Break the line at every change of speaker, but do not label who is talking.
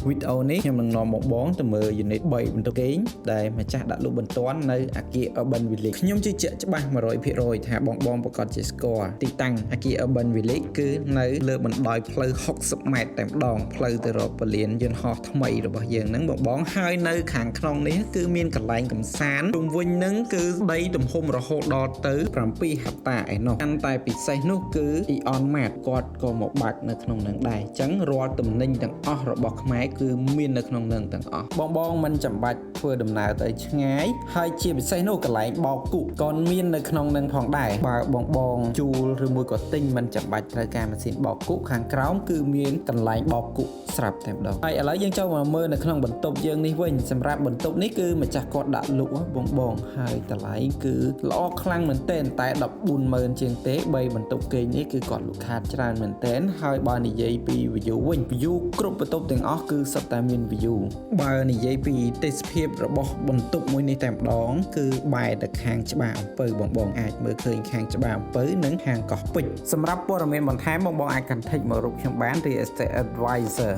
វីដេអូនេះខ្ញុំនឹងនាំមកបងទៅមើល unit 3 បន្ទប់គេងដែលម្ចាស់ដាក់លក់បន្ទាន់នៅអគារ Urban Village ខ្ញុំជឿជាក់ច្បាស់ 100% ថាបងប្រកាសជាស្គាល់ទីតាំងអគារ Urban Village គឺនៅលើបណ្ដោយផ្លូវ60 ម៉ែត្រតែម្ដងផ្លូវទៅរកពលានយន្តហោះថ្មីរបស់យើងហ្នឹងបងហើយនៅខាងក្នុងនេះគឺមានកន្លែងកំសាន្តជុំវិញហ្នឹងគឺដីទំហំរហូតដល់ទៅ7 ហិកតាឯណោះកាន់តែពិសេសនោះគឺ Eon Mart គាត់ក៏មកបាក់នៅក្នុងហ្នឹងដែរអញ្ចឹងរាល់ទំនិញទាំងអស់របស់ខ្មែរគឺមាននៅក្នុងនឹងទាំងអស់បងមិនចាំបាច់ធ្វើដំណើរទៅឆ្ងាយហើយជាពិសេសនោះកន្លែងបោកគក់ក៏មាននៅក្នុងនឹងផងដែរបើបងជួលឬមួយក៏ទិញមិនចាំបាច់ត្រូវការម៉ាស៊ីនបោកគក់ខាងក្រោមគឺមានកន្លែងបោកគក់ស្រាប់តែម្ដងហើយឥឡូវយើងចូលមកមើលនៅក្នុងបន្ទប់យើងនេះវិញសម្រាប់បន្ទប់នេះគឺម្ចាស់គាត់ដាក់លក់បងហើយតម្លៃគឺល្អខ្លាំងមែនទែនតែ 140000 ជាងទេ3បន្ទប់គេងនេះគឺគាត់លក់ខាតច្រើនមែនទែនហើយបើនិយាយពី view វិញ view គ្រប់បន្ទប់ទាំងអស់គឺសុទ្ធតែមាន view បើនិយាយពីទេសភាពរបស់បន្ទប់មួយនេះតែម្ដងគឺបែរទៅខាងច្បារអំពៅបងអាចមើលឃើញខាងច្បារអំពៅនិងខាងកោះពេជ្រសម្រាប់ព័ត៌មានបន្ថែមបងអាច contact មករកខ្ញុំបាន Real Estate Advisor